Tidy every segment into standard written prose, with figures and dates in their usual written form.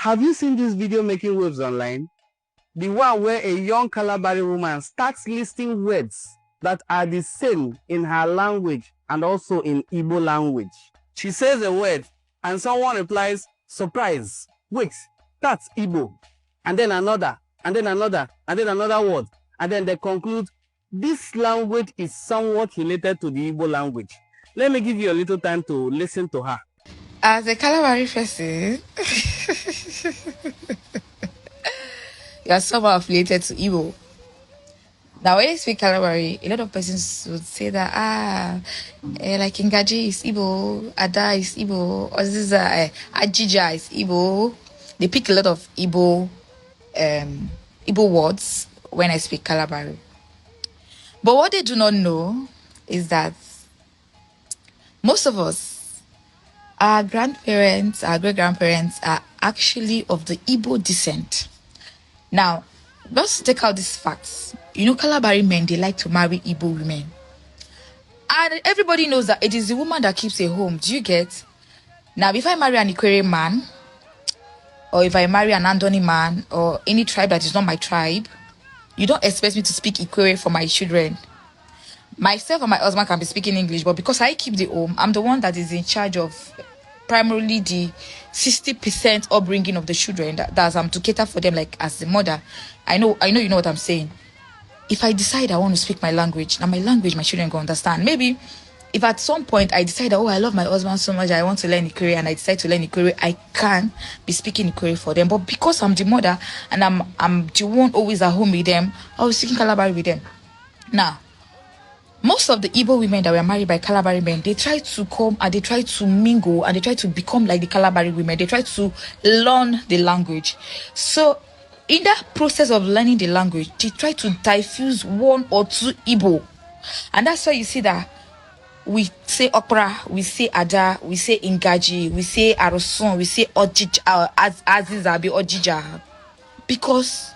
Have you seen this video making waves online? The one where a young Kalabari woman starts listing words that are the same in her language and also in Igbo language. She says a word and someone replies, surprise, wait, that's Igbo. And then another, and then another, and then another word. And then they conclude, this language is somewhat related to the Igbo language. Let me give you a little time to listen to her. As a Calabari person, you are somehow affiliated to Igbo. Now, when you speak Calabari, a lot of persons would say that, like Ngaji is Igbo, Ada is Igbo, Oziza, Ajija is Igbo. They pick a lot of Igbo words when I speak Calabari. But what they do not know is that most of us, our grandparents, our great-grandparents are actually of the Igbo descent. Now, let's take out these facts. You know, Calabari men, they like to marry Igbo women. And everybody knows that it is the woman that keeps a home. Do you get? Now, if I marry an Ikwere man, or if I marry an Andoni man, or any tribe that is not my tribe, you don't expect me to speak Ikwere for my children. Myself and my husband can be speaking English, but because I keep the home, I'm the one that is in charge of primarily the 60% upbringing of the children. That's to cater for them, like as the mother. I know you know what I'm saying. If I decide I want to speak my language, now my language my children can understand. Maybe if at some point I decide, oh, I love my husband so much, I want to learn Ikere, and I decide to learn Ikere, I can be speaking Ikere for them. But because I'm the mother and I'm the one always at home with them, I was speaking Calabari with them. Now, most of the Igbo women that were married by Kalabari men, they try to come and they try to mingle and they try to become like the Kalabari women. They try to learn the language. So in that process of learning the language, they try to diffuse one or two Igbo. And that's why you see that we say opera, we say Ada, we say Ingaji, we say Aroson, we say Ojija, Azizabi, Ojija. Because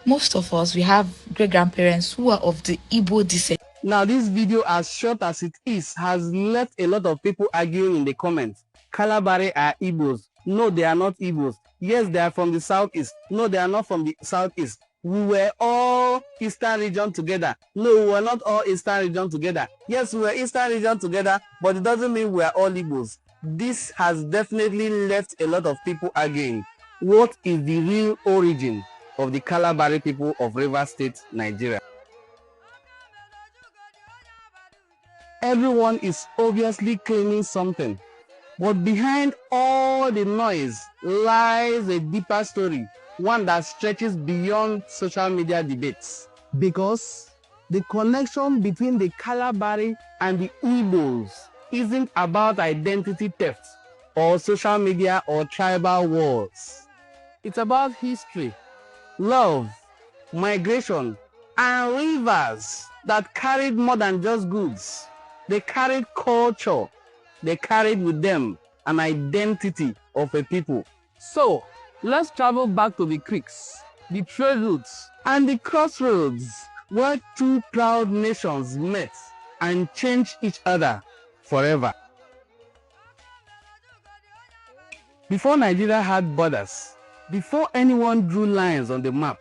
most of us, we have great-grandparents who are of the Igbo descent. Now, this video, as short as it is, has left a lot of people arguing in the comments. Kalabari are Igbos. No, they are not Igbos. Yes, they are from the southeast. No, they are not from the southeast. We were all Eastern region together. No, we were not all Eastern region together. Yes, we were Eastern region together, but it doesn't mean we are all Igbos. This has definitely left a lot of people arguing. What is the real origin of the Kalabari people of Rivers State, Nigeria? Everyone is obviously claiming something, but behind all the noise lies a deeper story, one that stretches beyond social media debates. Because the connection between the Kalabari and the Igbos isn't about identity theft or social media or tribal wars. It's about history, love, migration, and rivers that carried more than just goods. They carried culture. They carried with them an identity of a people. So, let's travel back to the creeks, the trade routes, and the crossroads where two proud nations met and changed each other forever. Before Nigeria had borders, before anyone drew lines on the map,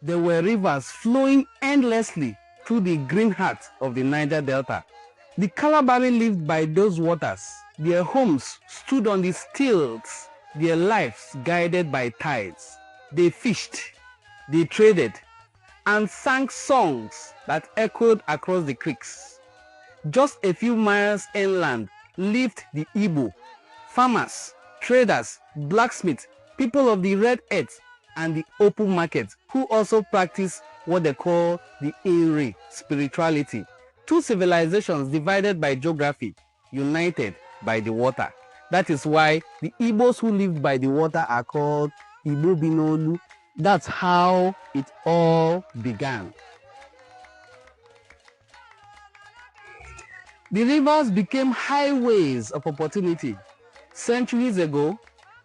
there were rivers flowing endlessly through the green heart of the Niger Delta. The Kalabari lived by those waters. Their homes stood on the stilts, their lives guided by tides. They fished, they traded, and sang songs that echoed across the creeks. Just a few miles inland lived the Igbo, farmers, traders, blacksmiths, people of the red earth, and the open market, who also practiced what they call the Ere spirituality. Two civilizations divided by geography, united by the water. That is why the Igbos who lived by the water are called Igbo Binolu. That's how it all began. The rivers became highways of opportunity. Centuries ago,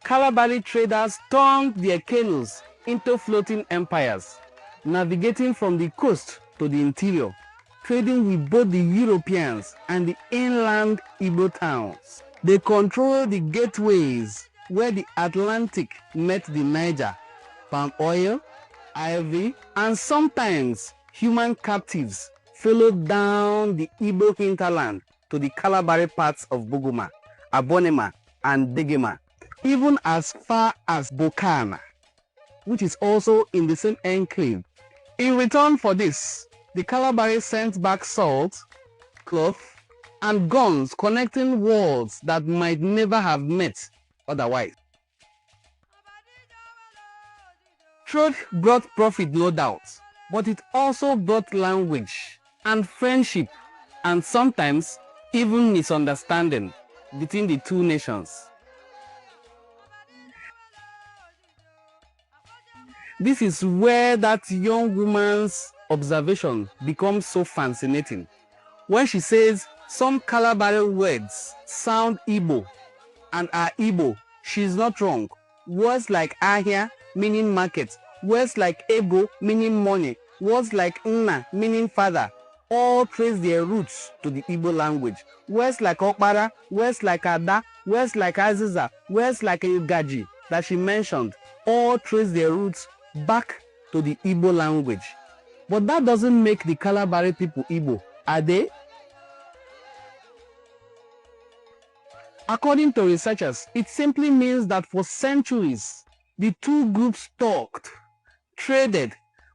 Kalabari traders turned their canoes into floating empires, navigating from the coast to the interior, trading with both the Europeans and the inland Igbo towns. They controlled the gateways where the Atlantic met the Niger, palm oil, ivory, and sometimes human captives followed down the Igbo hinterland to the Kalabari parts of Buguma, Abonema, and Degema, even as far as Bokana, which is also in the same enclave. In return for this, the Kalabari sent back salt, cloth, and guns connecting worlds that might never have met otherwise. Trade brought profit, no doubt, but it also brought language and friendship, and sometimes even misunderstanding between the two nations. This is where that young woman's observation becomes so fascinating. When she says some Kalabari words sound Igbo and are Igbo, she's not wrong. Words like ahia, meaning market, words like ego, meaning money, words like nna, meaning father, all trace their roots to the Igbo language. Words like okpara, words like ada, words like aziza, words like igaji that she mentioned, all trace their roots back to the Igbo language. But that doesn't make the Kalabari people Igbo, are they? According to researchers, it simply means that for centuries, the two groups talked, traded,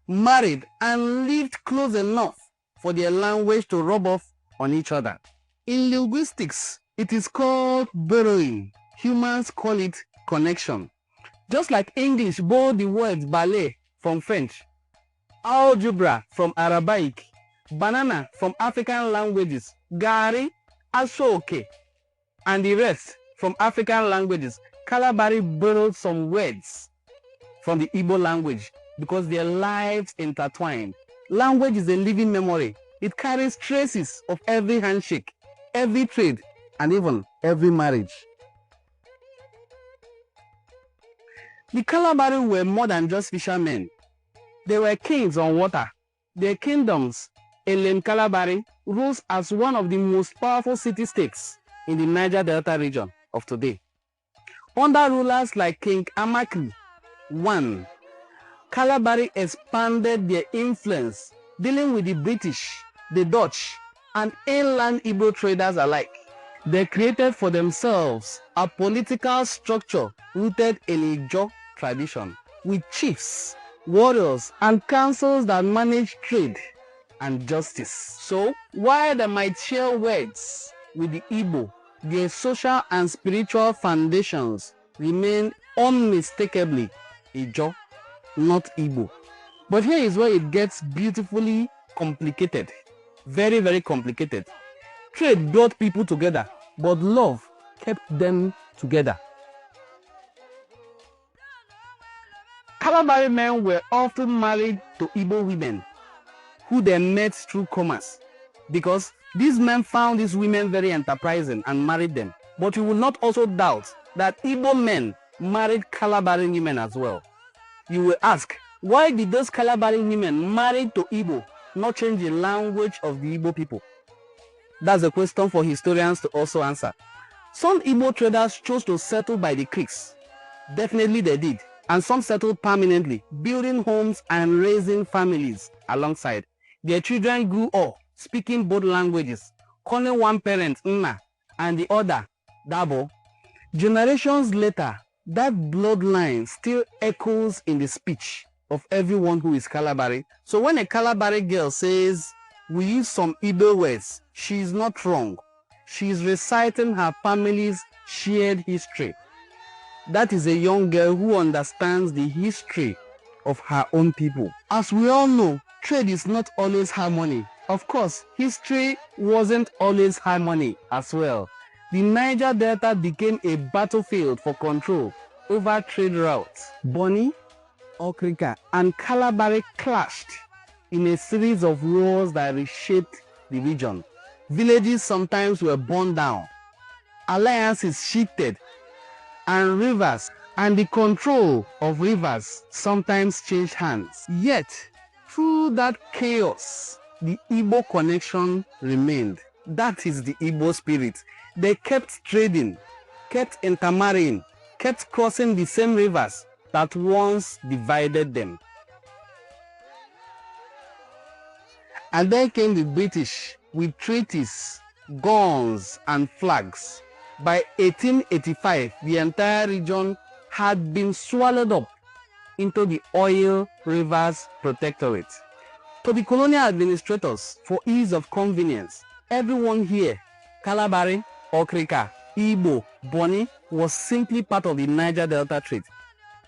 married, and lived close enough for their language to rub off on each other. In linguistics, it is called borrowing. Humans call it connection. Just like English borrowed the words ballet from French, algebra from Arabic, banana from African languages, gari, ashoke, and the rest from African languages, Kalabari borrowed some words from the Igbo language because their lives intertwined. Language is a living memory. It carries traces of every handshake, every trade, and even every marriage. The Kalabari were more than just fishermen. They were kings on water. Their kingdoms, Elen Kalabari, rose as one of the most powerful city-states in the Niger Delta region of today. Under rulers like King Amakri I, Kalabari expanded their influence, dealing with the British, the Dutch, and inland Igbo traders alike. They created for themselves a political structure rooted in Ijo tradition, with chiefs, warriors, and councils that managed trade and justice. So, while they might share words with the Igbo, their social and spiritual foundations remain unmistakably Ijo, not Igbo. But here is where it gets beautifully complicated. Very, very complicated. Trade brought people together, but love kept them together. Kalabari men were often married to Igbo women, who they met through commerce, because these men found these women very enterprising and married them. But you will not also doubt that Igbo men married Kalabari women as well. You will ask, why did those Kalabari women married to Igbo not change the language of the Igbo people? That's a question for historians to also answer. Some Igbo traders chose to settle by the creeks. Definitely they did. And some settled permanently, building homes and raising families alongside. Their children grew up speaking both languages, calling one parent Nna and the other Dabo. Generations later, that bloodline still echoes in the speech of everyone who is Kalabari. So when a Kalabari girl says, we use some Igbo words, she is not wrong. She is reciting her family's shared history. That is a young girl who understands the history of her own people. As we all know, trade is not always harmony. Of course, history wasn't always harmony as well. The Niger Delta became a battlefield for control over trade routes. Bonny, Okrika, and Kalabari clashed in a series of wars that reshaped the region. Villages sometimes were burned down, alliances shifted, and rivers and the control of rivers sometimes changed hands. Yet, through that chaos, the Igbo connection remained. That is the Igbo spirit. They kept trading, kept intermarrying, kept crossing the same rivers that once divided them. And then came the British with treaties, guns, and flags. By 1885, the entire region had been swallowed up into the Oil Rivers Protectorate. To the colonial administrators, for ease of convenience, everyone here, Kalabari, Okrika, Igbo, Boni, was simply part of the Niger Delta trade.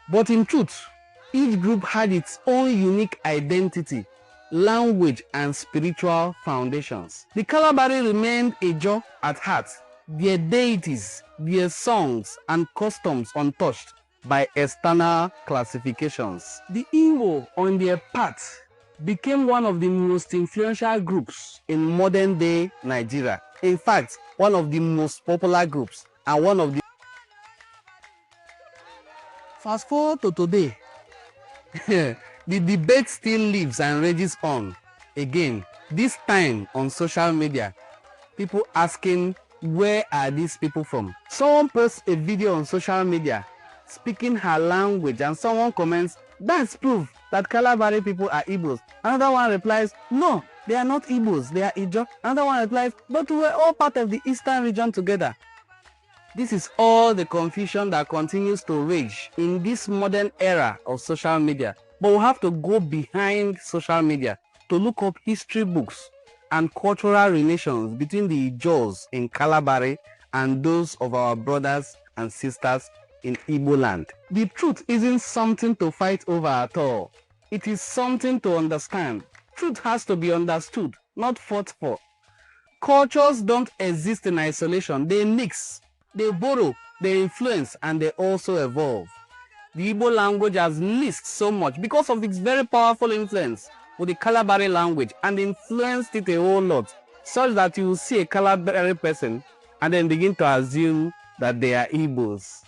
But in truth, each group had its own unique identity, language, and spiritual foundations. The Calabari remained a Ijaw at heart, their deities, their songs, and customs untouched by external classifications. The Igbo, on their part, became one of the most influential groups in modern-day Nigeria. In fact, one of the most popular groups and one of the... Fast forward to today, the debate still lives and rages on. Again, this time on social media, people asking, where are these people from? Someone posts a video on social media speaking her language and someone comments, that's proof that Kalabari people are Igbos. Another one replies, no, they are not Igbos, they are Ijaw. Another one replies, but we're all part of the eastern region together. This is all the confusion that continues to rage in this modern era of social media. But we'll have to go behind social media to look up history books and cultural relations between the Ijaws in Calabari and those of our brothers and sisters in Igbo land. The truth isn't something to fight over at all. It is something to understand. Truth has to be understood, not fought for. Cultures don't exist in isolation. They mix, they borrow, they influence, and they also evolve. The Igbo language has mixed so much because of its very powerful influence with the Calabari language and influenced it a whole lot, such that you will see a Calabari person and then begin to assume that they are Igbos.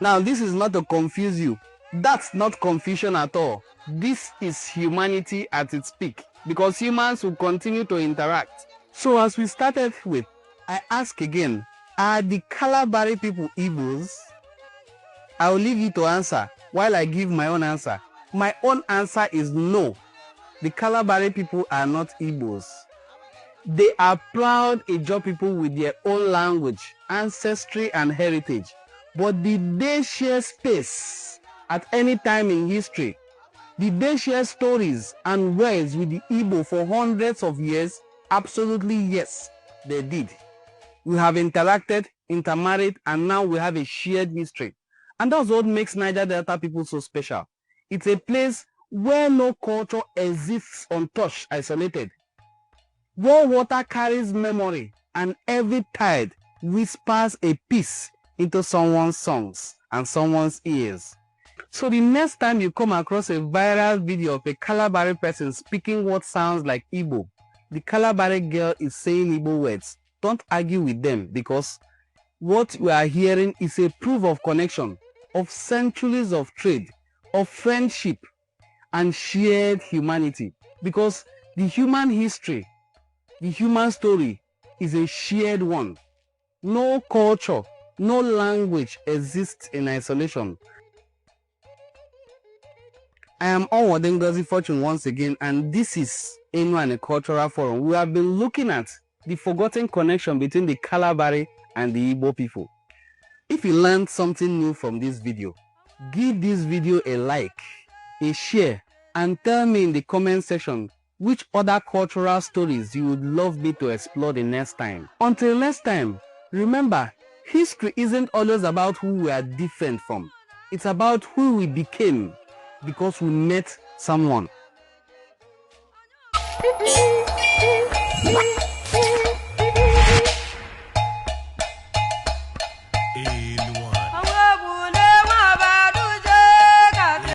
Now, this is not to confuse you. That's not confusion at all. This is humanity at its peak, because humans will continue to interact. So as we started with, I ask again, are the Kalabari people Igbos? I will leave you to answer while I give my own answer. My own answer is no. The Kalabari people are not Igbos. They are proud Ijaw people with their own language, ancestry, and heritage. But did they share space at any time in history? Did they share stories and words with the Igbo for hundreds of years? Absolutely yes, they did. We have interacted, intermarried, and now we have a shared history. And that's what makes Niger Delta people so special. It's a place where no culture exists untouched, isolated. Where water carries memory and every tide whispers a piece into someone's songs and someone's ears. So the next time you come across a viral video of a Kalabari person speaking what sounds like Igbo, the Kalabari girl is saying Igbo words, don't argue with them, because what we are hearing is a proof of connection, of centuries of trade, of friendship, and shared humanity. Because the human history, the human story is a shared one. No culture, no language exists in isolation. I am Onwodengozi Fortune once again, and this is Enu and Cultural Forum. We have been looking at the forgotten connection between the Kalabari and the Igbo people. If you learned something new from this video, give this video a like, a share, and tell me in the comment section which other cultural stories you would love me to explore the next time. Until next time, remember, history isn't always about who we are different from. It's about who we became because we met someone.